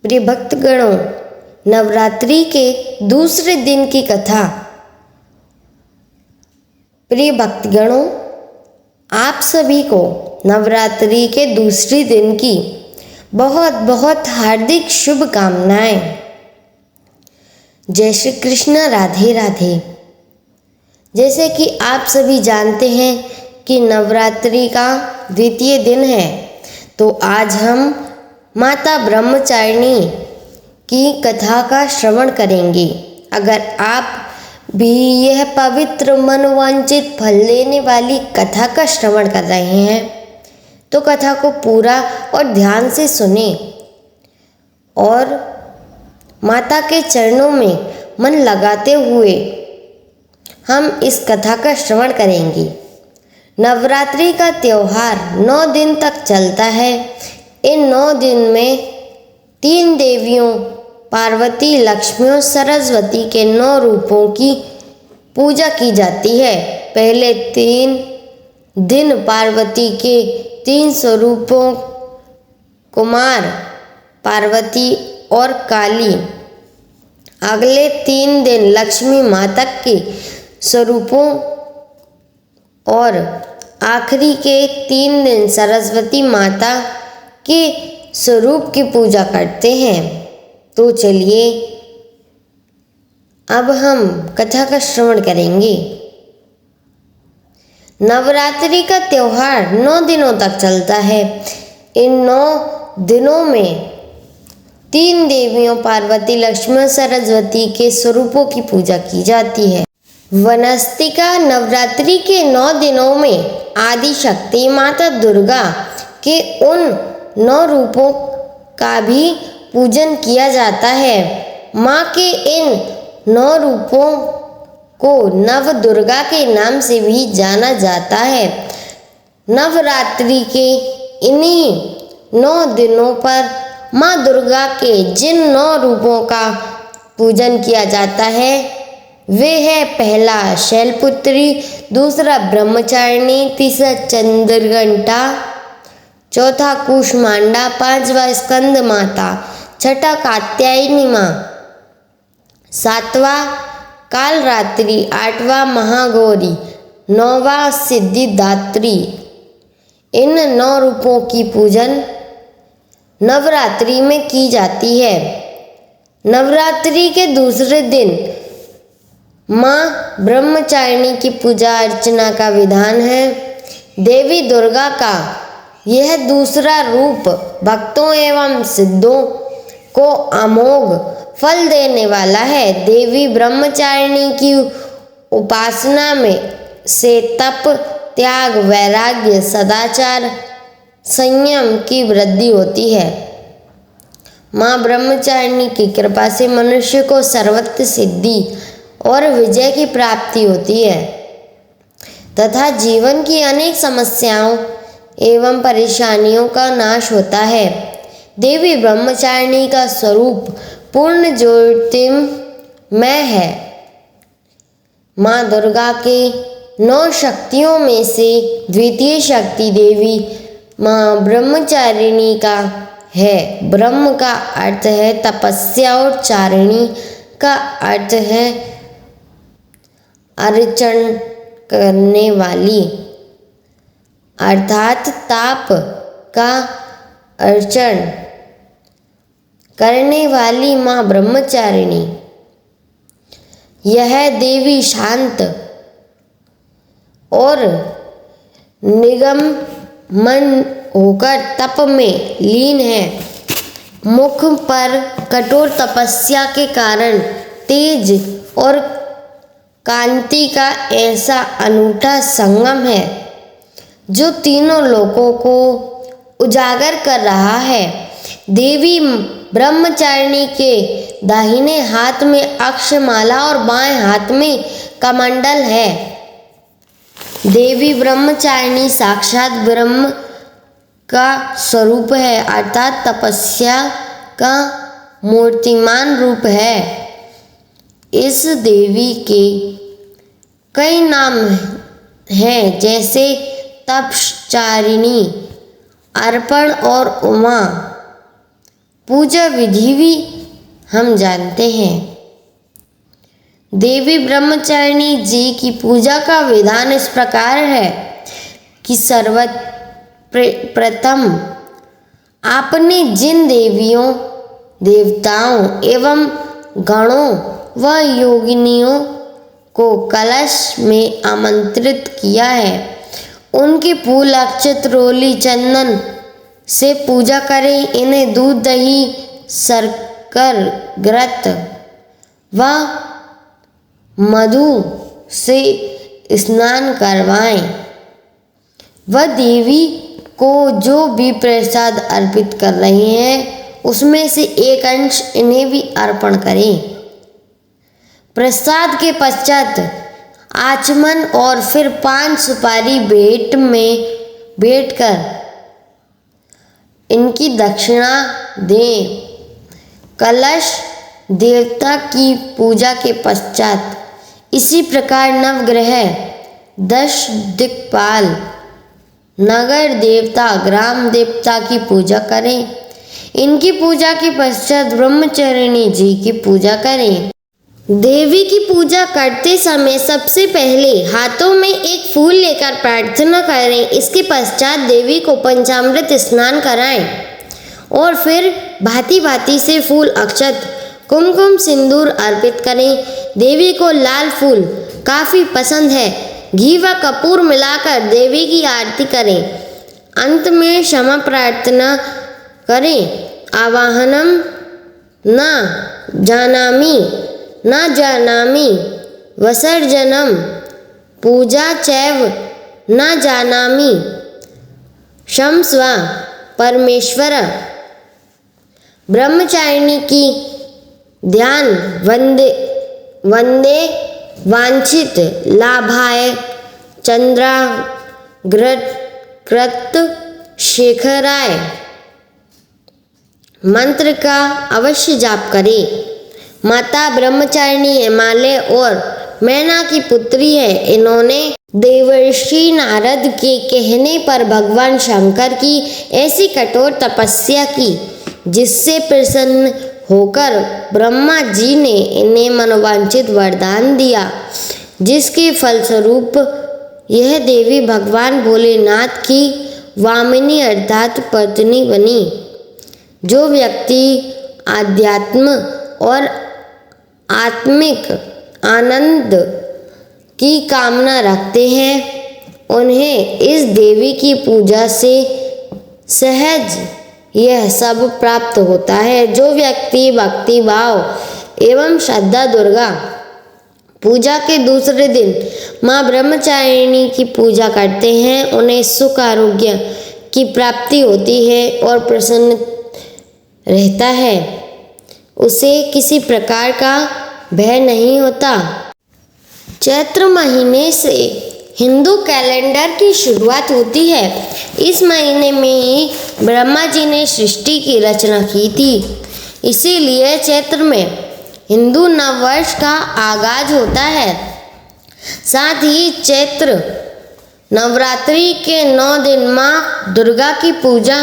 प्रिय भक्तगणों, नवरात्रि के दूसरे दिन की कथा। प्रिय भक्तगणों, आप सभी को नवरात्रि के दूसरे दिन की बहुत बहुत हार्दिक शुभकामनाएं। जय श्री कृष्ण, राधे राधे। जैसे कि आप सभी जानते हैं कि नवरात्रि का द्वितीय दिन है, तो आज हम माता ब्रह्मचारिणी की कथा का श्रवण करेंगे। अगर आप भी यह पवित्र मनोवांछित फल लेने वाली कथा का श्रवण कर रहे हैं तो कथा को पूरा और ध्यान से सुने और माता के चरणों में मन लगाते हुए हम इस कथा का श्रवण करेंगे। नवरात्रि का त्योहार 9 दिन तक चलता है। इन 9 दिन में 3 देवियों पार्वती, लक्ष्मी और सरस्वती के 9 रूपों की पूजा की जाती है। पहले 3 दिन पार्वती के 3 स्वरूपों कुमार, पार्वती और काली, अगले 3 दिन लक्ष्मी माता के स्वरूपों और आखिरी के 3 दिन सरस्वती माता के स्वरूप की पूजा करते हैं। तो चलिए अब हम कथा का श्रवण करेंगे। नवरात्रि का त्योहार 9 दिनों तक चलता है। इन 9 दिनों में 3 देवियों पार्वती, लक्ष्मी और सरस्वती के स्वरूपों की पूजा की जाती है। वनस्तिका नवरात्रि के 9 दिनों में आदि शक्ति माता दुर्गा के उन 9 रूपों का भी पूजन किया जाता है। माँ के इन 9 रूपों को नव दुर्गा के नाम से भी जाना जाता है। नवरात्रि के इन्हीं 9 दिनों पर माँ दुर्गा के जिन 9 रूपों का पूजन किया जाता है वे है, पहला शैलपुत्री, दूसरा ब्रह्मचारिणी, तीसरा चंद्रघंटा, चौथा कूष्मांडा, 5वां स्कंद माता, 6ठा कात्यायनी माँ, 7वां कालरात्रि, 8वां महागौरी, 9वां सिद्धिदात्री। इन 9 रूपों की पूजन नवरात्रि में की जाती है। नवरात्रि के दूसरे दिन माँ ब्रह्मचारिणी की पूजा अर्चना का विधान है। देवी दुर्गा का यह दूसरा रूप भक्तों एवं सिद्धों को अमोघ फल देने वाला है। देवी ब्रह्मचारिणी की उपासना में से तप, त्याग, वैराग्य, सदाचार, संयम की वृद्धि होती है। माँ ब्रह्मचारिणी की कृपा से मनुष्य को सर्वत्र सिद्धि और विजय की प्राप्ति होती है तथा जीवन की अनेक समस्याओं एवं परेशानियों का नाश होता है। देवी ब्रह्मचारिणी का स्वरूप पूर्ण ज्योतिर्मय है। माँ दुर्गा के 9 शक्तियों में से द्वितीय शक्ति देवी माँ ब्रह्मचारिणी का है। ब्रह्म का अर्थ है तपस्या और चारिणी का अर्थ है अर्चन करने वाली, अर्थात ताप का अर्चन करने वाली माँ ब्रह्मचारिणी। यह देवी शांत और निगम मन होकर तप में लीन है। मुख पर कठोर तपस्या के कारण तेज और कांति का ऐसा अनूठा संगम है जो तीनों लोकों को उजागर कर रहा है। देवी ब्रह्मचारिणी के दाहिने हाथ में अक्षमाला और बाएं हाथ में कमंडल है। देवी ब्रह्मचारिणी साक्षात ब्रह्म का स्वरूप है, अर्थात तपस्या का मूर्तिमान रूप है। इस देवी के कई नाम हैं, जैसे तपश्चारिणी, अर्पण और उमा। पूजा विधि भी हम जानते हैं। देवी ब्रह्मचारिणी जी की पूजा का विधान इस प्रकार है कि सर्वप्रथम आपने जिन देवियों, देवताओं एवं गणों व योगिनियों को कलश में आमंत्रित किया है, उनके फूल, अक्षत, रोली, चंदन से पूजा करें। इन्हें दूध, दही, शर्कर, घृत व मधु से स्नान करवाएं। वह देवी को जो भी प्रसाद अर्पित कर रही हैं, उसमें से एक अंश इन्हें भी अर्पण करें। प्रसाद के पश्चात आचमन और फिर 5 सुपारी भेंट में बैठकर इनकी दक्षिणा दें। कलश देवता की पूजा के पश्चात इसी प्रकार नवग्रह, 10 दिक्पाल, नगर देवता, ग्राम देवता की पूजा करें। इनकी पूजा के पश्चात ब्रह्मचारिणी जी की पूजा करें। देवी की पूजा करते समय सबसे पहले हाथों में एक फूल लेकर प्रार्थना करें। इसके पश्चात देवी को पंचामृत स्नान कराएं और फिर भांति भांति से फूल, अक्षत, कुमकुम, सिंदूर अर्पित करें। देवी को लाल फूल काफ़ी पसंद है। घी व कपूर मिलाकर देवी की आरती करें। अंत में क्षमा प्रार्थना करें। आवाहनम न जानामि विसर्जनम पूजा चैव न जानामि क्षमस्व परमेश्वर। ब्रह्मचारिणी की ध्यान वंदे वांछित लाभाय चंद्राग्रत शेखराय मंत्र का अवश्य जाप करें। माता ब्रह्मचारिणी हिमालय और मैना की पुत्री है। इन्होंने देवर्षि नारद के कहने पर भगवान शंकर की ऐसी कठोर तपस्या की, जिससे प्रसन्न होकर ब्रह्मा जी ने इन्हें मनोवांछित वरदान दिया, जिसके फलस्वरूप यह देवी भगवान भोलेनाथ की वामिनी अर्थात पत्नी बनी। जो व्यक्ति आध्यात्म और आत्मिक आनंद की कामना रखते हैं, उन्हें इस देवी की पूजा से सहज यह सब प्राप्त होता है। जो व्यक्ति भक्ति भाव एवं श्रद्धा दुर्गा पूजा के दूसरे दिन माँ ब्रह्मचारिणी की पूजा करते हैं, उन्हें सुख आरोग्य की प्राप्ति होती है और प्रसन्न रहता है। उसे किसी प्रकार का भय नहीं होता। चैत्र महीने से हिंदू कैलेंडर की शुरुआत होती है। इस महीने में ही ब्रह्मा जी ने सृष्टि की रचना की थी, इसीलिए चैत्र में हिंदू नववर्ष का आगाज होता है। साथ ही चैत्र नवरात्रि के 9 दिन माँ दुर्गा की पूजा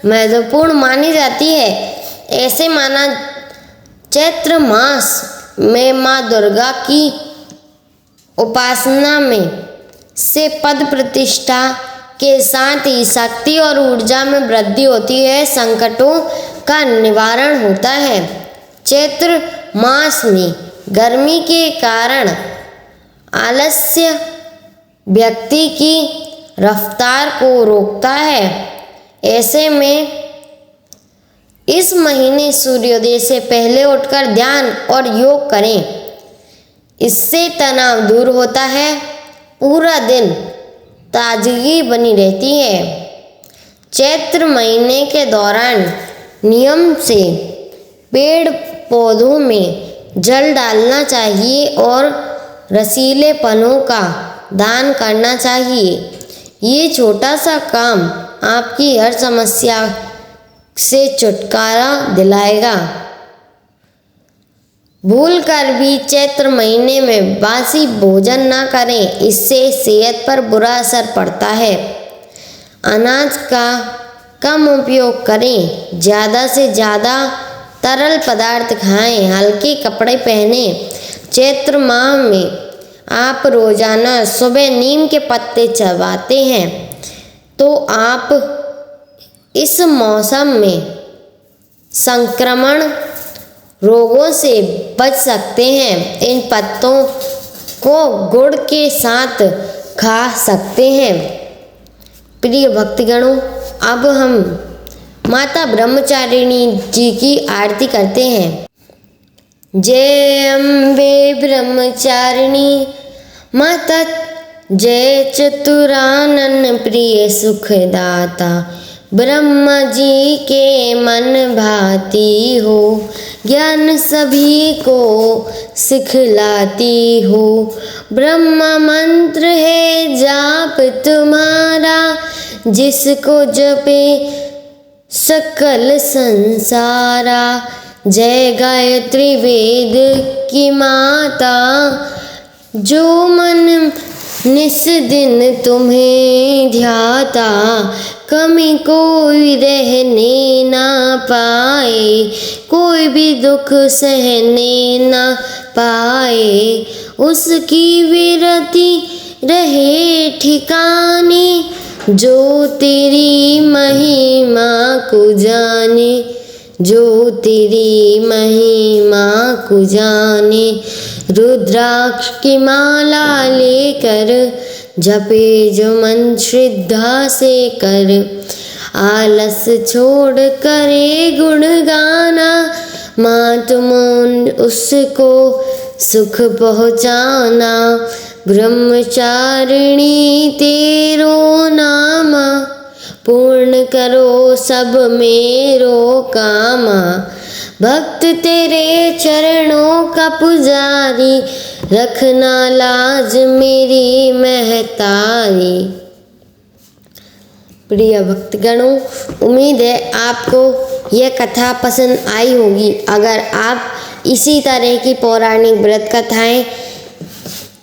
महत्वपूर्ण मानी जाती है। ऐसे माना चैत्र मास में माँ दुर्गा की उपासना में से पद प्रतिष्ठा के साथ ही शक्ति और ऊर्जा में वृद्धि होती है, संकटों का निवारण होता है। चैत्र मास में गर्मी के कारण आलस्य व्यक्ति की रफ्तार को रोकता है। ऐसे में इस महीने सूर्योदय से पहले उठकर ध्यान और योग करें। इससे तनाव दूर होता है, पूरा दिन ताजगी बनी रहती है। चैत्र महीने के दौरान नियम से पेड़ पौधों में जल डालना चाहिए और रसीले फलों का दान करना चाहिए। ये छोटा सा काम आपकी हर समस्या से छुटकारा दिलाएगा। भूल कर भी चैत्र महीने में बासी भोजन ना करें, इससे सेहत पर बुरा असर पड़ता है। अनाज का कम उपयोग करें, ज़्यादा से ज़्यादा तरल पदार्थ खाएं, हल्के कपड़े पहने। चैत्र माह में आप रोजाना सुबह नीम के पत्ते चबाते हैं तो आप इस मौसम में संक्रमण रोगों से बच सकते हैं। इन पत्तों को गुड़ के साथ खा सकते हैं। प्रिय भक्तगणों, अब हम माता ब्रह्मचारिणी जी की आरती करते हैं। जय अम्बे ब्रह्मचारिणी माता, जय चतुरानन प्रिय सुखदाता, ब्रह्मा जी के मन भाती हो, ज्ञान सभी को सिखलाती हो। ब्रह्मा मंत्र है जाप तुम्हारा, जिसको जपे सकल संसारा। जय गायत्री वेद की माता, जो मन निस दिन तुम्हें ध्याता, कमी कोई रहने ना पाए, कोई भी दुख सहने ना पाए। उसकी विरति रहे ठिकाने, जो तेरी महिमा को जाने, जो तेरी महिमा को जाने। रुद्राक्ष की माला लेकर जपे जो मन श्रद्धा से कर, आलस छोड़ करे गुण गाना, माँ तुम उसको सुख पहुँचाना। ब्रह्मचारिणी तेरो नामा, पूर्ण करो सब मेरो कामा। भक्त तेरे चरणों का पुजारी, रखना लाज मेरी महतारी। प्रिय भक्तगणों, उम्मीद है आपको यह कथा पसंद आई होगी। अगर आप इसी तरह की पौराणिक व्रत कथाएं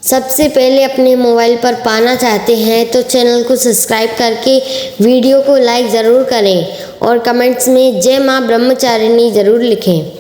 सबसे पहले अपने मोबाइल पर पाना चाहते हैं तो चैनल को सब्सक्राइब करके वीडियो को लाइक ज़रूर करें और कमेंट्स में जय माँ ब्रह्मचारिणी ज़रूर लिखें।